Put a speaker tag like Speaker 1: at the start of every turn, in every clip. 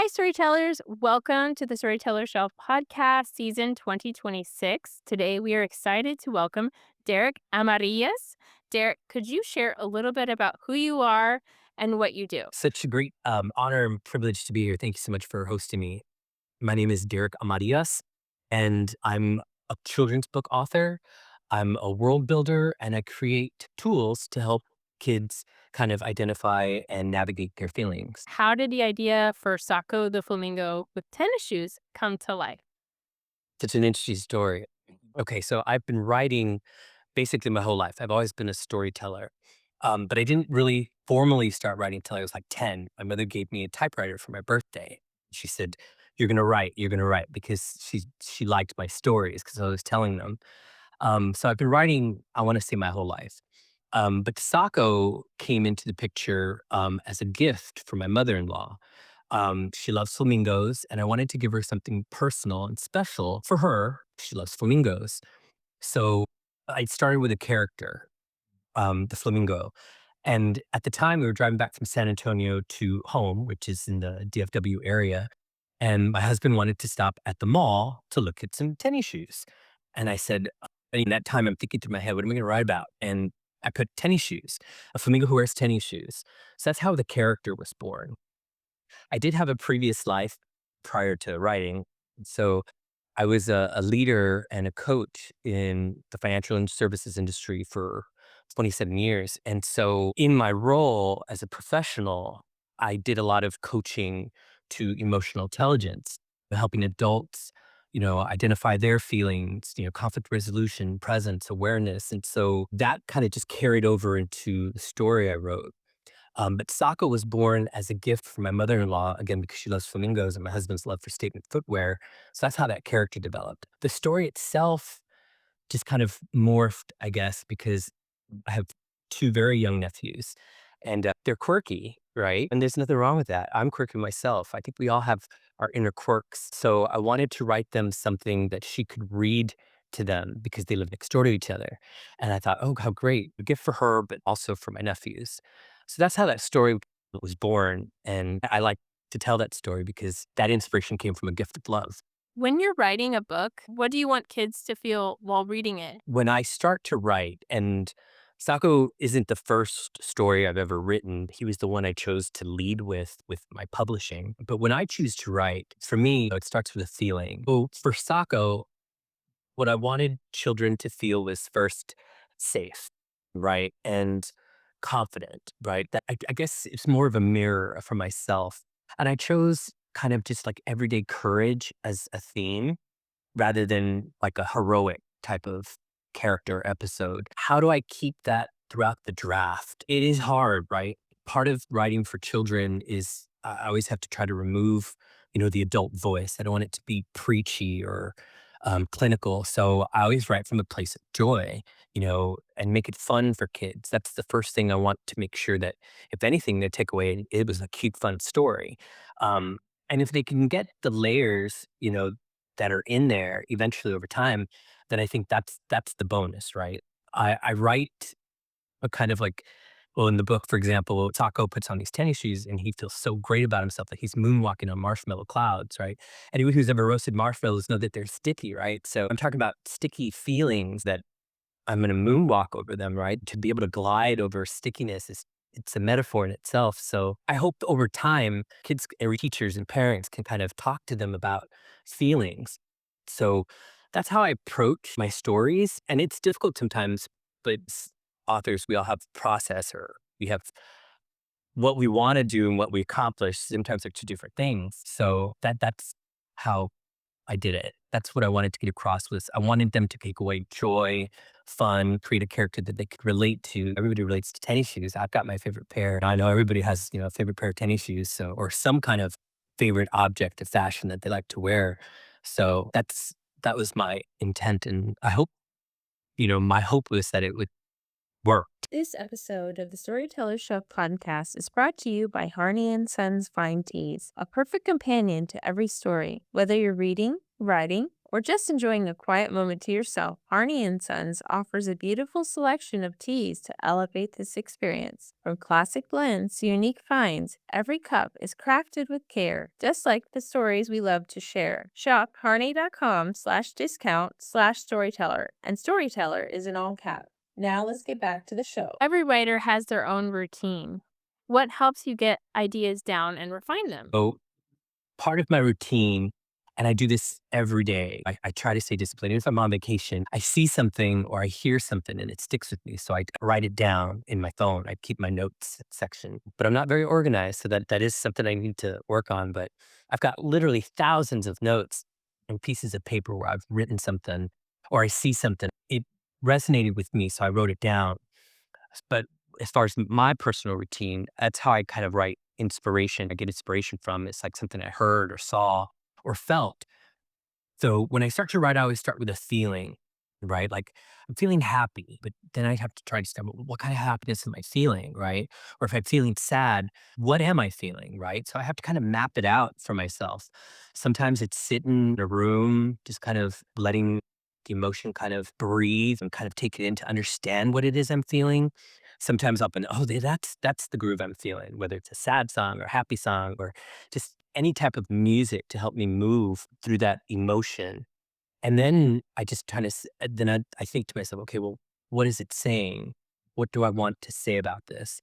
Speaker 1: Hi, storytellers. Welcome to the Storyteller Shelf podcast, season 2026. Today, we are excited to welcome Derek Amarillas. Derek, could you share a little bit about who you are and what you do?
Speaker 2: Such a great honor and privilege to be here. Thank you so much for hosting me. My name is Derek Amarillas, and I'm a children's book author. I'm a world builder, and I create tools to help kids kind of identify and navigate their feelings.
Speaker 1: How did the idea for Socko the Flamingo with tennis shoes come to life?
Speaker 2: Such an interesting story. Okay, so I've been writing basically my whole life. I've always been a storyteller. But I didn't really formally start writing until I was like 10. My mother gave me a typewriter for my birthday. She said, you're gonna write because she liked my stories because I was telling them. So I've been writing, I want to say my whole life. But Sako came into the picture as a gift from my mother-in-law. She loves flamingos, and I wanted to give her something personal and special for her. She loves flamingos. So I started with a character, the flamingo. And at the time, we were driving back from San Antonio to home, which is in the DFW area. And my husband wanted to stop at the mall to look at some tennis shoes. And I said, in that time, I'm thinking through my head, what am I going to write about? And I put tennis shoes, a flamingo who wears tennis shoes. So that's how the character was born. I did have a previous life prior to writing. So I was a leader and a coach in the financial and services industry for 27 years. And so in my role as a professional, I did a lot of coaching to emotional intelligence, helping adults, identify their feelings, conflict resolution, presence, awareness. And so that kind of just carried over into the story I wrote. But Sokko was born as a gift from my mother-in-law, again, because she loves flamingos and my husband's love for statement footwear. So that's how that character developed. The story itself just kind of morphed, I guess, because I have two very young nephews and they're quirky, right? And there's nothing wrong with that. I'm quirky myself. I think we all have our inner quirks. So I wanted to write them something that she could read to them because they live next door to each other. And I thought, oh, how great. A gift for her, but also for my nephews. So that's how that story was born. And I like to tell that story because that inspiration came from a gift of love.
Speaker 1: When you're writing a book, what do you want kids to feel while reading it?
Speaker 2: When I start to write, and Sako isn't the first story I've ever written. He was the one I chose to lead with my publishing. But when I choose to write, for me, it starts with a feeling. So for Sako, what I wanted children to feel was first safe, right? And confident, right? That I guess it's more of a mirror for myself. And I chose kind of just like everyday courage as a theme rather than like a heroic type of character episode. How do I keep that throughout the draft? It is hard, right? Part of writing for children is I always have to try to remove, the adult voice. I don't want it to be preachy or clinical. So I always write from a place of joy, and make it fun for kids. That's the first thing I want to make sure that, if anything, they take away, it was a cute, fun story. Um, and if they can get the layers, that are in there eventually over time, then I think that's the bonus, right? I write a kind of like, well, in the book, for example, Taco puts on these tennis shoes and he feels so great about himself that he's moonwalking on marshmallow clouds, right? Anyone who's ever roasted marshmallows know that they're sticky, right? So I'm talking about sticky feelings that I'm going to moonwalk over them, right? To be able to glide over stickiness is it's a metaphor in itself. So I hope over time, kids and teachers and parents can kind of talk to them about feelings. So that's how I approach my stories. And it's difficult sometimes, but authors, we all have process or we have what we want to do and what we accomplish. Sometimes they're two different things. So that's how I did it. That's what I wanted to get across was I wanted them to take away joy, fun, create a character that they could relate to. Everybody relates to tennis shoes. I've got my favorite pair. I know everybody has, a favorite pair of tennis shoes, so or some kind of favorite object of fashion that they like to wear. So that was my intent and I hope, my hope was that it would work.
Speaker 1: This episode of the Storyteller Show podcast is brought to you by Harney and Sons Fine Teas, a perfect companion to every story, whether you're reading, writing, or just enjoying a quiet moment to yourself, Harney and Sons offers a beautiful selection of teas to elevate this experience. From classic blends to unique finds, every cup is crafted with care, just like the stories we love to share. Shop harney.com/discount/storyteller, and storyteller is in all caps. Now let's get back to the show. Every writer has their own routine. What helps you get ideas down and refine them?
Speaker 2: So part of my routine, and I do this every day, I try to stay disciplined. If I'm on vacation, I see something or I hear something and it sticks with me. So I write it down in my phone. I keep my notes section, but I'm not very organized. So that is something I need to work on. But I've got literally thousands of notes and pieces of paper where I've written something or I see something. It resonated with me. So I wrote it down. But as far as my personal routine, that's how I kind of write inspiration. I get inspiration from it's like something I heard or saw or felt. So when I start to write, I always start with a feeling, right? Like I'm feeling happy, but then I have to try to start, what kind of happiness am I feeling, right? Or if I'm feeling sad, what am I feeling, right? So I have to kind of map it out for myself. Sometimes it's sitting in a room, just kind of letting the emotion kind of breathe and kind of take it in to understand what it is I'm feeling. Sometimes I'll be, oh, that's the groove I'm feeling, whether it's a sad song or a happy song or just any type of music to help me move through that emotion. And then I just kind of, then I think to myself, okay, well, what is it saying? What do I want to say about this?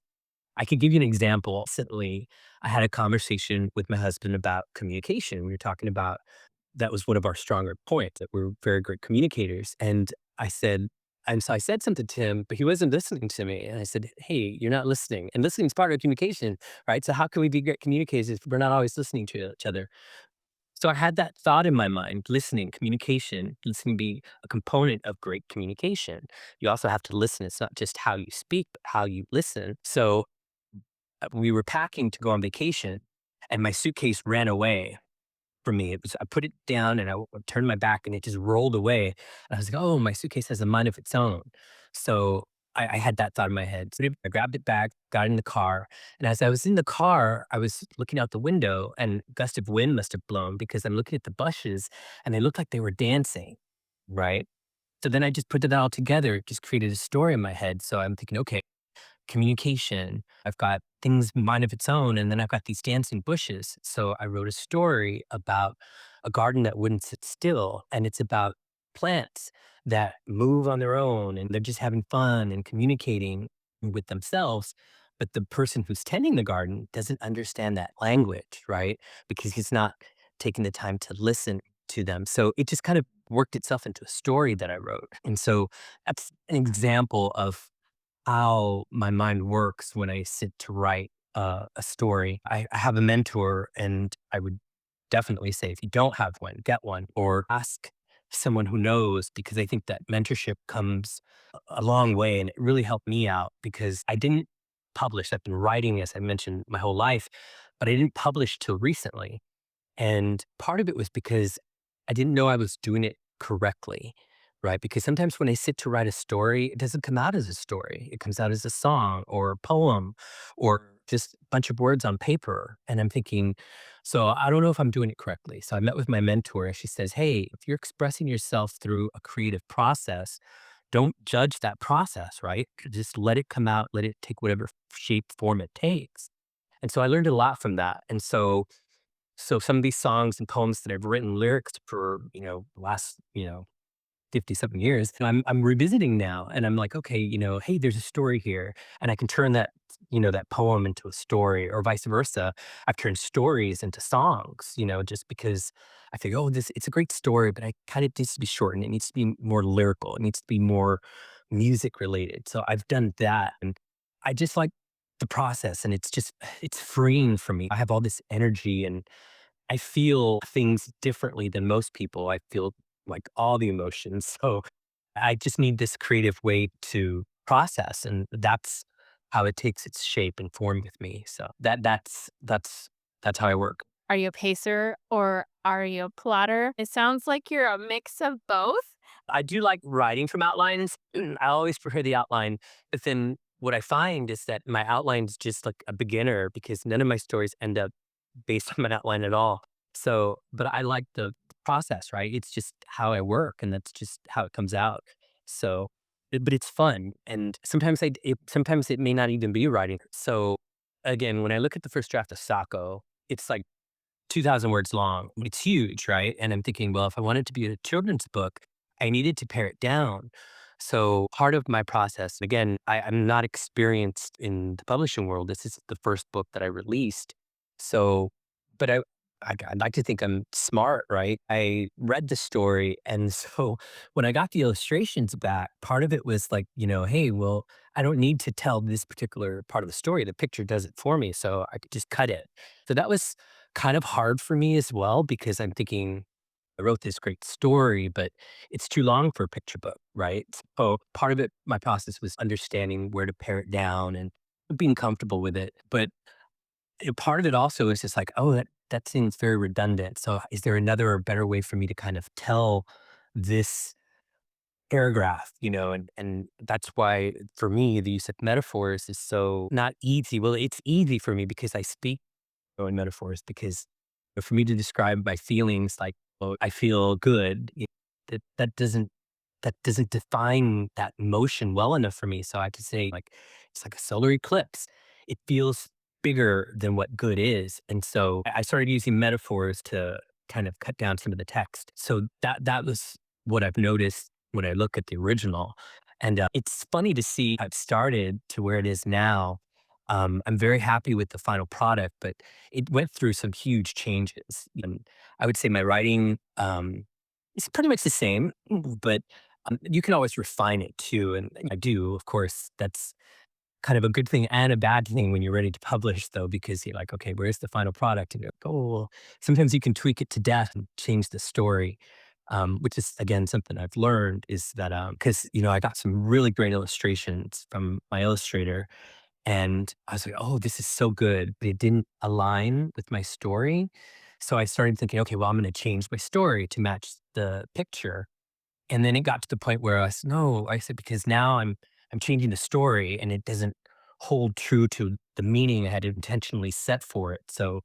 Speaker 2: I could give you an example. Recently, I had a conversation with my husband about communication. We were talking about that was one of our stronger points, that we're very great communicators. I said, and so I said something to him, but he wasn't listening to me. And I said, hey, you're not listening. And listening is part of communication, right? So how can we be great communicators if we're not always listening to each other? So I had that thought in my mind, listening, communication, listening be a component of great communication. You also have to listen. It's not just how you speak, but how you listen. So we were packing to go on vacation and my suitcase ran away from me. It was I put it down and I turned my back and it just rolled away. And I was like, "Oh, my suitcase has a mind of its own." So I had that thought in my head. So I grabbed it back, got in the car, and as I was in the car, I was looking out the window, and a gust of wind must have blown because I'm looking at the bushes, and they looked like they were dancing, right? So then I just put it all together. It just created a story in my head. So I'm thinking, okay, communication. I've got things mind of its own, and then I've got these dancing bushes. So I wrote a story about a garden that wouldn't sit still, and it's about plants that move on their own and they're just having fun and communicating with themselves. But the person who's tending the garden doesn't understand that language, right? Because he's not taking the time to listen to them. So it just kind of worked itself into a story that I wrote. And so that's an example of how my mind works when I sit to write a story. I have a mentor, and I would definitely say if you don't have one, get one or ask someone who knows because I think that mentorship comes a long way and it really helped me out because I didn't publish. I've been writing, as I mentioned, my whole life, but I didn't publish till recently. And part of it was because I didn't know I was doing it correctly, right? Because sometimes when I sit to write a story, it doesn't come out as a story. It comes out as a song or a poem or just a bunch of words on paper. And I'm thinking, so I don't know if I'm doing it correctly. So I met with my mentor and she says, hey, if you're expressing yourself through a creative process, don't judge that process, right? Just let it come out, let it take whatever shape, form it takes. And so I learned a lot from that. And so some of these songs and poems that I've written lyrics for, the last, 50 something years, and I'm revisiting now and I'm like, okay, hey, there's a story here. And I can turn that, that poem into a story or vice versa. I've turned stories into songs, just because I think, oh, it's a great story, but I kind of needs to be shortened. It needs to be more lyrical. It needs to be more music related. So I've done that. And I just like the process and it's freeing for me. I have all this energy and I feel things differently than most people. I feel like all the emotions. So I just need this creative way to process, and that's how it takes its shape and form with me. So that's how I work.
Speaker 1: Are you a pacer or are you a plotter? It sounds like you're a mix of both.
Speaker 2: I do like writing from outlines. I always prefer the outline, but then what I find is that my outline is just like a beginner because none of my stories end up based on an outline at all. So, but I like the process, right? It's just how I work, and that's just how it comes out. So, but it's fun, and sometimes it may not even be writing. So, again, when I look at the first draft of Socko, it's like 2,000 words long. It's huge, right? And I'm thinking, well, if I want it to be a children's book, I needed to pare it down. So part of my process, again, I'm not experienced in the publishing world. This is the first book that I released. So, but I'd like to think I'm smart, right? I read the story. And so when I got the illustrations back, part of it was like, hey, well, I don't need to tell this particular part of the story. The picture does it for me. So I could just cut it. So that was kind of hard for me as well because I'm thinking, I wrote this great story, but it's too long for a picture book, right? So part of it, my process was understanding where to pare it down and being comfortable with it. But part of it also is just like, oh, that seems very redundant. So is there another or better way for me to kind of tell this paragraph, and that's why for me the use of metaphors is so not easy. Well, it's easy for me because I speak in metaphors because for me to describe my feelings like, "Oh, I feel good," that doesn't define that emotion well enough for me. So I have to say, like, it's like a solar eclipse. It feels bigger than what good is. And so I started using metaphors to kind of cut down some of the text. So that was what I've noticed when I look at the original. And it's funny to see how it started to where it is now. I'm very happy with the final product, but it went through some huge changes. And I would say my writing is pretty much the same, but you can always refine it too. And I do, of course. That's kind of a good thing and a bad thing when you're ready to publish, though, because you're like, okay, where's the final product? And you're like, oh, well, sometimes you can tweak it to death and change the story. Which is again something I've learned is that because I got some really great illustrations from my illustrator, and I was like, "Oh, this is so good," but it didn't align with my story. So I started thinking, "Okay, well, I'm gonna change my story to match the picture." And then it got to the point where I said, "No," I said, "because now I'm changing the story and it doesn't hold true to the meaning I had intentionally set for it." So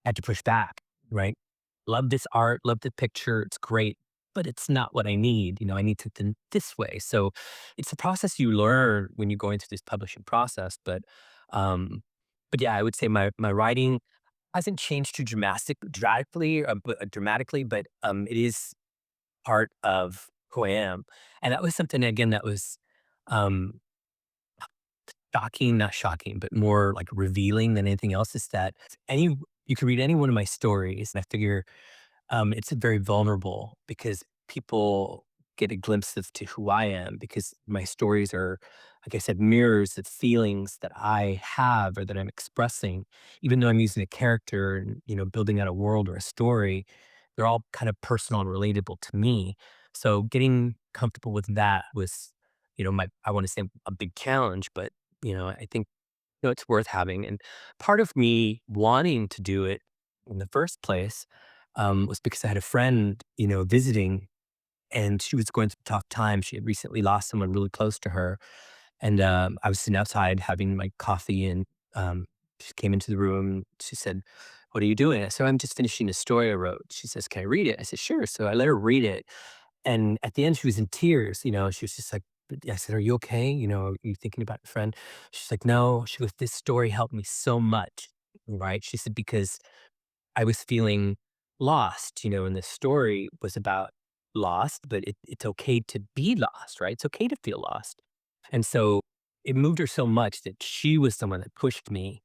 Speaker 2: had to push back, right? Love this art, love the picture, it's great, but it's not what I need. I need something this way. So it's a process you learn when you're going through this publishing process. Um, but yeah, I would say my writing hasn't changed too dramatically, but it is part of who I am. And that was something again that was um shocking, not shocking, but more like revealing than anything else is that any you can read any one of my stories, and I figure it's very vulnerable because people get a glimpse of to who I am because my stories are, like I said, mirrors of feelings that I have or that I'm expressing. Even though I'm using a character and building out a world or a story, they're all kind of personal and relatable to me. So getting comfortable with that was, my I want to say a big challenge, but I think it's worth having. And part of me wanting to do it in the first place was because I had a friend, visiting, and she was going through a tough time. She had recently lost someone really close to her. And I was sitting outside having my coffee, and she came into the room. She said, "What are you doing?" I said, "I'm just finishing a story I wrote." She says, "Can I read it?" I said, "Sure." So I let her read it. And at the end, she was in tears. She was just like, I said, "Are you okay? Are you thinking about your friend?" She's like, "No." She goes, "This story helped me so much." Right. She said, "Because I was feeling lost, and this story was about lost, but it's okay to be lost, right? It's okay to feel lost." And so it moved her so much that she was someone that pushed me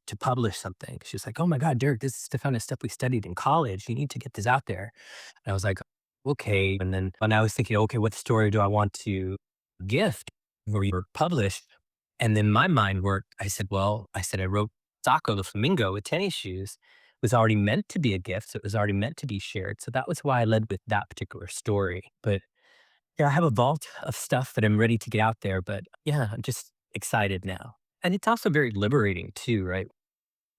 Speaker 2: to publish something. She was like, "Oh my God, Dirk, this is the kind of stuff we studied in college. You need to get this out there." And I was like, "Okay." And then when I was thinking, okay, what story do I want to gift or publish? And then my mind worked. I wrote Socko the Flamingo with tennis shoes was already meant to be a gift. So it was already meant to be shared. So that was why I led with that particular story. But yeah, I have a vault of stuff that I'm ready to get out there. But yeah, I'm just excited now. And it's also very liberating too, right?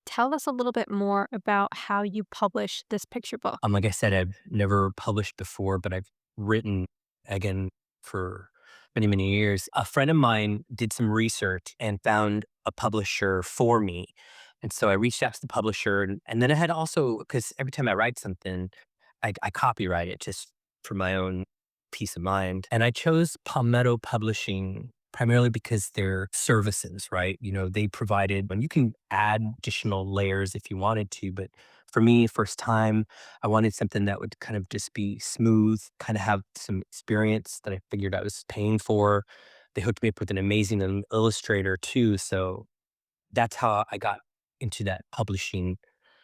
Speaker 1: Tell us a little bit more about how you publish this picture book.
Speaker 2: Like I said, I've never published before, but I've written again for many, many years. A friend of mine did some research and found a publisher for me. And so I reached out to the publisher, and then I had also, because every time I write something, I copyright it just for my own peace of mind. And I chose Palmetto Publishing primarily because their services, right? They provided, and you can add additional layers if you wanted to, but for me, first time, I wanted something that would kind of just be smooth, kind of have some experience that I figured I was paying for. They hooked me up with an amazing illustrator too. So that's how I got into that publishing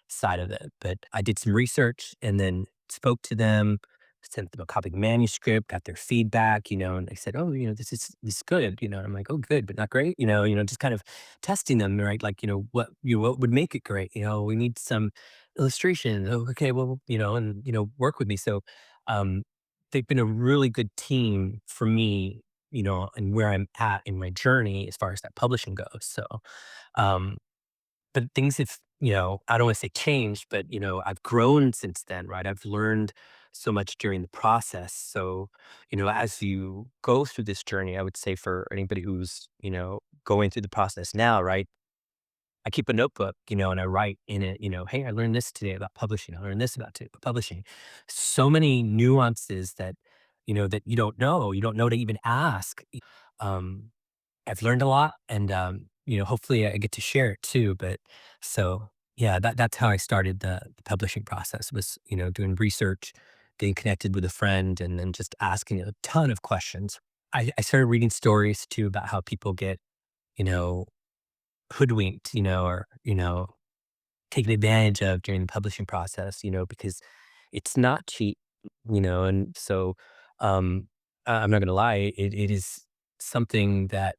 Speaker 2: side of it. But I did some research and then spoke to them, sent them a copy of the manuscript, got their feedback, and they said, "Oh, this is good," and I'm like, "Oh, good, but not great," just kind of testing them, right? Like, what would make it great? We need some illustration. Oh, okay, well, and work with me. So, um, they've been a really good team for me, and where I'm at in my journey as far as that publishing goes. So, um, but things have, I don't want to say changed, but, I've grown since then, right? I've learned so much during the process. So, as you go through this journey, I would say for anybody who's, going through the process now, right? I keep a notebook, and I write in it, hey, I learned this today about publishing. I learned this about publishing. So many nuances that, that you don't know. You don't know to even ask. Um, I've learned a lot and, hopefully I get to share it too. But so, yeah, that's how I started the publishing process was, doing research, getting connected with a friend and then just asking a ton of questions. I started reading stories too about how people get, you know, hoodwinked, or, taken advantage of during the publishing process, because it's not cheap, and so, I'm not gonna lie, it is something that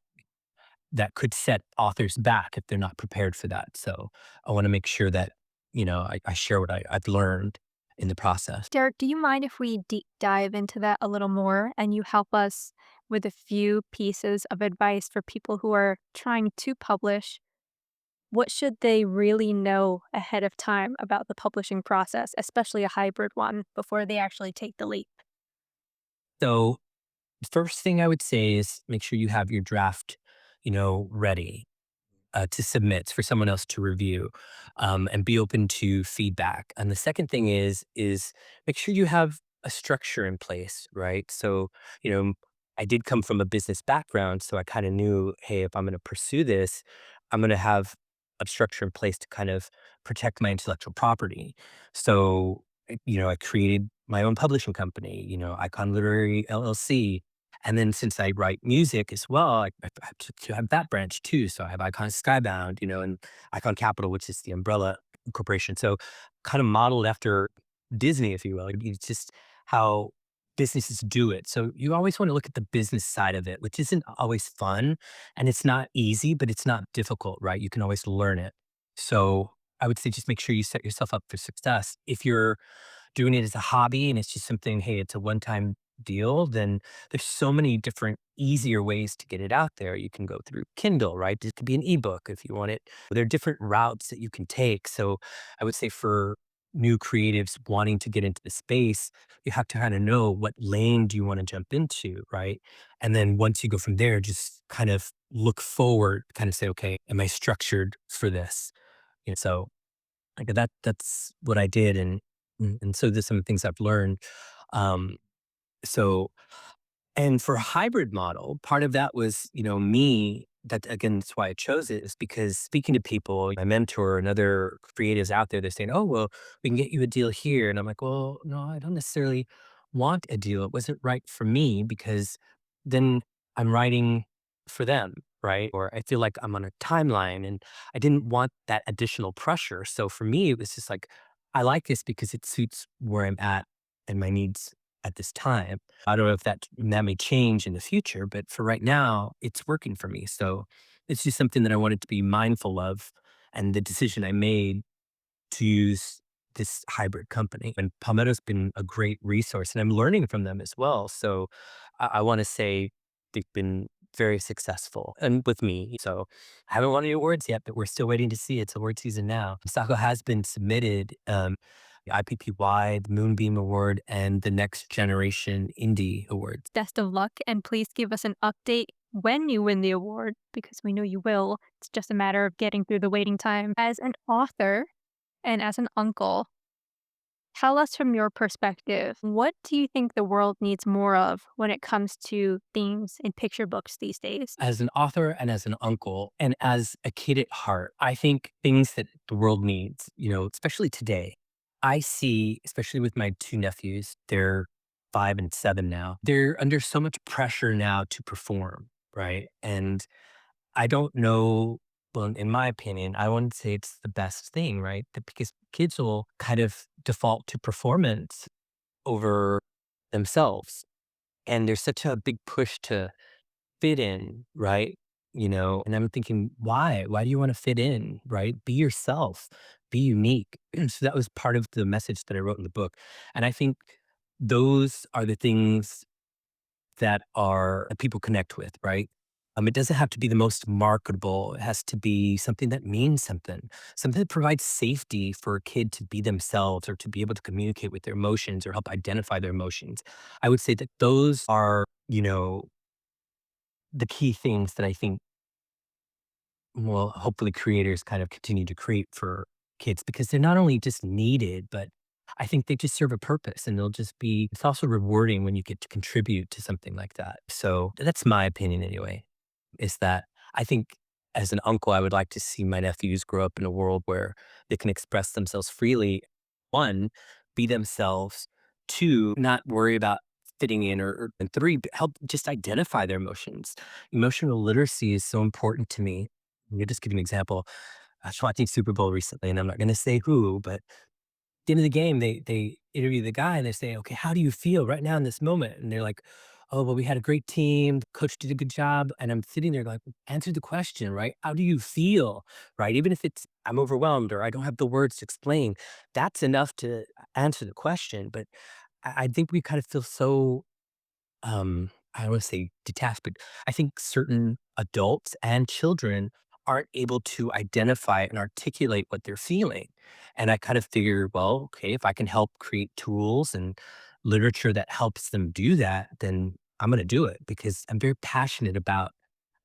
Speaker 2: could set authors back if they're not prepared for that. So I want to make sure that, I share what I've learned in the process.
Speaker 3: Derek, do you mind if we deep dive into that a little more and you help us with a few pieces of advice for people who are trying to publish? What should they really know ahead of time about the publishing process, especially a hybrid one, before they actually take the leap?
Speaker 2: So first thing I would say is make sure you have your draft, ready. To submit for someone else to review, and be open to feedback. And the second thing is make sure you have a structure in place, right? So, you know, I did come from a business background, so I kind of knew, hey, if I'm going to pursue this, I'm going to have a structure in place to kind of protect my intellectual property. So, I created my own publishing company, Icon Literary LLC, and then since I write music as well, I have to have that branch too. So I have Icon Skybound, and Icon Capital, which is the umbrella corporation. So kind of modeled after Disney, if you will. It's just how businesses do it. So you always want to look at the business side of it, which isn't always fun and it's not easy, but it's not difficult, right? You can always learn it. So I would say just make sure you set yourself up for success. If you're doing it as a hobby and it's just something, hey, it's a one-time deal, then there's so many different easier ways to get it out there. You can go through Kindle, right? It could be an ebook if you want it. There are different routes that you can take. So I would say for new creatives wanting to get into the space, you have to kind of know what lane do you want to jump into, right? And then once you go from there, just kind of look forward, kind of say, okay, am I structured for this? So like that's what I did, and so there's some things I've learned. Um, so and for a hybrid model, part of that was, me. That again, that's why I chose it is because speaking to people, my mentor and other creatives out there, they're saying, "Oh, well, we can get you a deal here," and I'm like, "Well, no, I don't necessarily want a deal. It wasn't right for me because then I'm writing for them, right? Or I feel like I'm on a timeline, and I didn't want that additional pressure. So for me, it was just like, I like this because it suits where I'm at and my needs at this time. I don't know if that may change in the future, but for right now, it's working for me. So it's just something that I wanted to be mindful of, and the decision I made to use this hybrid company. And Palmetto's been a great resource, and I'm learning from them as well. So I want to say they've been very successful and with me. So I haven't won any awards yet, but we're still waiting to see. It's award season now. Socko has been submitted. The IPPY, the Moonbeam Award, and the Next Generation Indie Awards.
Speaker 3: Best of luck, and please give us an update when you win the award because we know you will. It's just a matter of getting through the waiting time. As an author and as an uncle, Tell us from your perspective, what do you think the world needs more of when it comes to themes in picture books these days?
Speaker 2: As an author and as an uncle and as a kid at heart, I think things that the world needs, especially today, I see, especially with my two nephews, they're 5 and 7 now. They're under so much pressure now to perform, right? And I don't know. Well, in my opinion, I wouldn't say it's the best thing, right? Because kids will kind of default to performance over themselves. And there's such a big push to fit in, right? And I'm thinking, why? Why do you want to fit in, right? Be yourself, be unique. And so that was part of the message that I wrote in the book. And I think those are the things that people connect with, right? It doesn't have to be the most marketable. It has to be something that means something that provides safety for a kid to be themselves or to be able to communicate with their emotions or help identify their emotions. I would say that those are, the key things that I think will hopefully creators kind of continue to create for kids because they're not only just needed, but I think they just serve a purpose and it's also rewarding when you get to contribute to something like that. So that's my opinion anyway, is that I think as an uncle, I would like to see my nephews grow up in a world where they can express themselves freely. One, be themselves. Two, not worry about fitting in and three, help just identify their emotions. Emotional literacy is so important to me. I'll just give you an example. I was watching Super Bowl recently, and I'm not going to say who, but the end of the game, they interview the guy and they say, "Okay, how do you feel right now in this moment?" And they're like, "Oh, well, we had a great team. The coach did a good job." And I'm sitting there like, "Answer the question, right? How do you feel, right? Even if it's I'm overwhelmed or I don't have the words to explain, that's enough to answer the question." But I think we kind of feel so I don't want to say detached, but I think certain adults and children aren't able to identify and articulate what they're feeling. And I kind of figure, well, okay, if I can help create tools and literature that helps them do that, then I'm going to do it because I'm very passionate about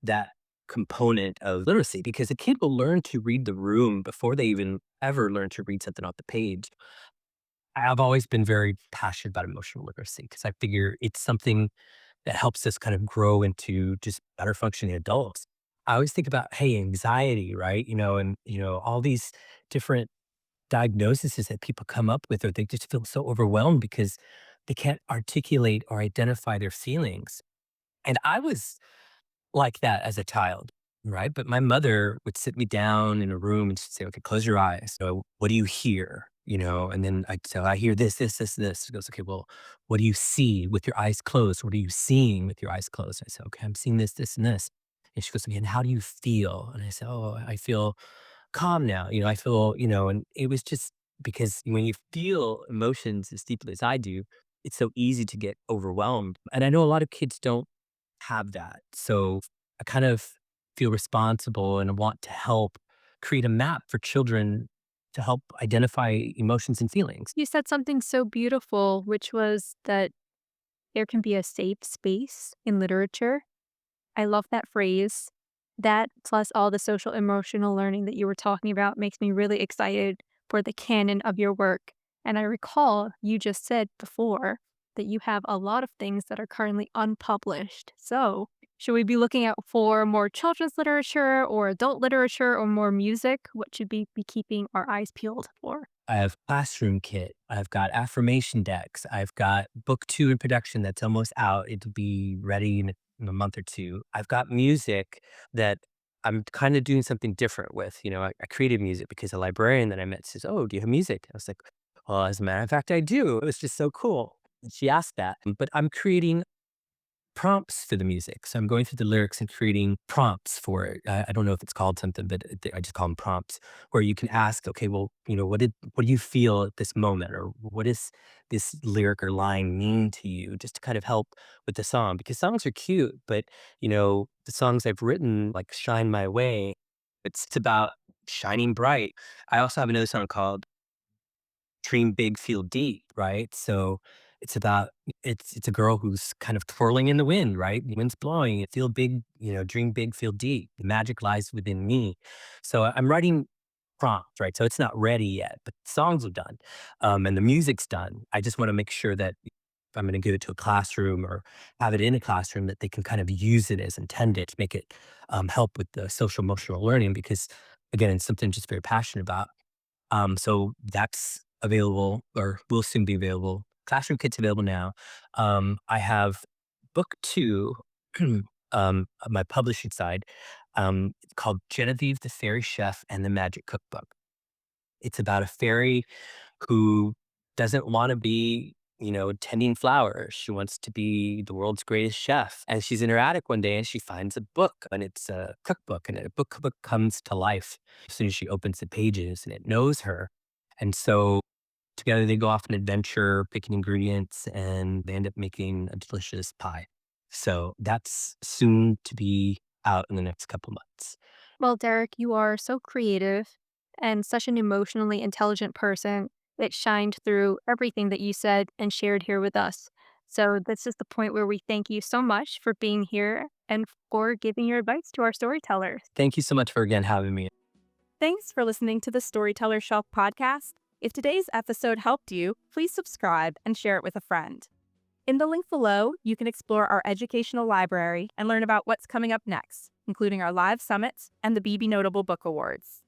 Speaker 2: that component of literacy because a kid will learn to read the room before they even ever learn to read something off the page. I've always been very passionate about emotional literacy because I figure it's something that helps us kind of grow into just better functioning adults. I always think about, hey, anxiety, right? All these different diagnoses that people come up with, or they just feel so overwhelmed because they can't articulate or identify their feelings. And I was like that as a child, right? But my mother would sit me down in a room and she'd say, "Okay, close your eyes. So, what do you hear?" And then I'd say, "I hear this, this, this, this." She goes, "Okay, well, what do you see with your eyes closed? What are you seeing with your eyes closed?" I said, "Okay, I'm seeing this, this, and this." And she goes, "Okay, and how do you feel?" And I said, "Oh, I feel calm now. I feel, and it was just because when you feel emotions as deeply as I do, it's so easy to get overwhelmed. And I know a lot of kids don't have that. So I kind of feel responsible and want to help create a map for children to help identify emotions and feelings.
Speaker 3: You said something so beautiful, which was that there can be a safe space in literature. I love that phrase. That plus all the social emotional learning that you were talking about makes me really excited for the canon of your work. And I recall you just said before that you have a lot of things that are currently unpublished. So, should we be looking out for more children's literature or adult literature or more music? What should we be keeping our eyes peeled for?
Speaker 2: I have classroom kit. I've got affirmation decks. I've got book two in production that's almost out. It'll be ready in a month or two. I've got music that I'm kind of doing something different with. I created music because a librarian that I met says, "Oh, do you have music?" I was like, "Well, as a matter of fact, I do." It was just so cool. And she asked that. But I'm creating prompts for the music. So I'm going through the lyrics and creating prompts for it. I don't know if it's called something, but I just call them prompts, where you can ask, okay, well, what do you feel at this moment, or what does this lyric or line mean to you, just to kind of help with the song, because songs are cute, but the songs I've written, like "Shine My Way," it's about shining bright. I also have another song called dream big, feel deep, right? So it's about it's a girl who's kind of twirling in the wind, right? The wind's blowing, feel big, dream big, feel deep. The magic lies within me. So I'm writing prompt, right? So it's not ready yet, but the songs are done, and the music's done. I just want to make sure that if I'm going to give it to a classroom or have it in a classroom, that they can kind of use it as intended to make it help with the social emotional learning. Because again, it's something I'm just very passionate about. So that's available or will soon be available. Classroom kit's available now. I have book two of my publishing side, called Genevieve the Fairy Chef and the Magic Cookbook. It's about a fairy who doesn't want to be, tending flowers. She wants to be the world's greatest chef. And she's in her attic one day and she finds a book, and it's a cookbook, and a book comes to life as soon as she opens the pages, and it knows her. And so together they go off an adventure picking ingredients, and they end up making a delicious pie. So that's soon to be out in the next couple months.
Speaker 3: Well, Derek, you are so creative and such an emotionally intelligent person. It shined through everything that you said and shared here with us. So, this is the point where we thank you so much for being here and for giving your advice to our storytellers.
Speaker 2: Thank you so much for again having me.
Speaker 1: Thanks for listening to the Storyteller Shelf podcast. If today's episode helped you, please subscribe and share it with a friend. In the link below, you can explore our educational library and learn about what's coming up next, including our live summits and the BB Notable Book Awards.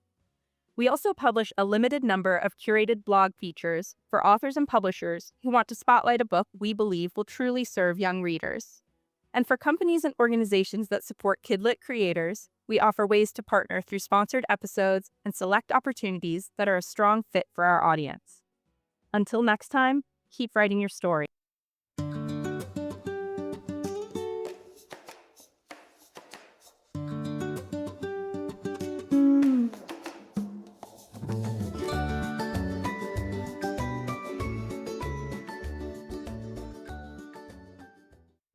Speaker 1: We also publish a limited number of curated blog features for authors and publishers who want to spotlight a book we believe will truly serve young readers. And for companies and organizations that support kidlit creators, we offer ways to partner through sponsored episodes and select opportunities that are a strong fit for our audience. Until next time, keep writing your story.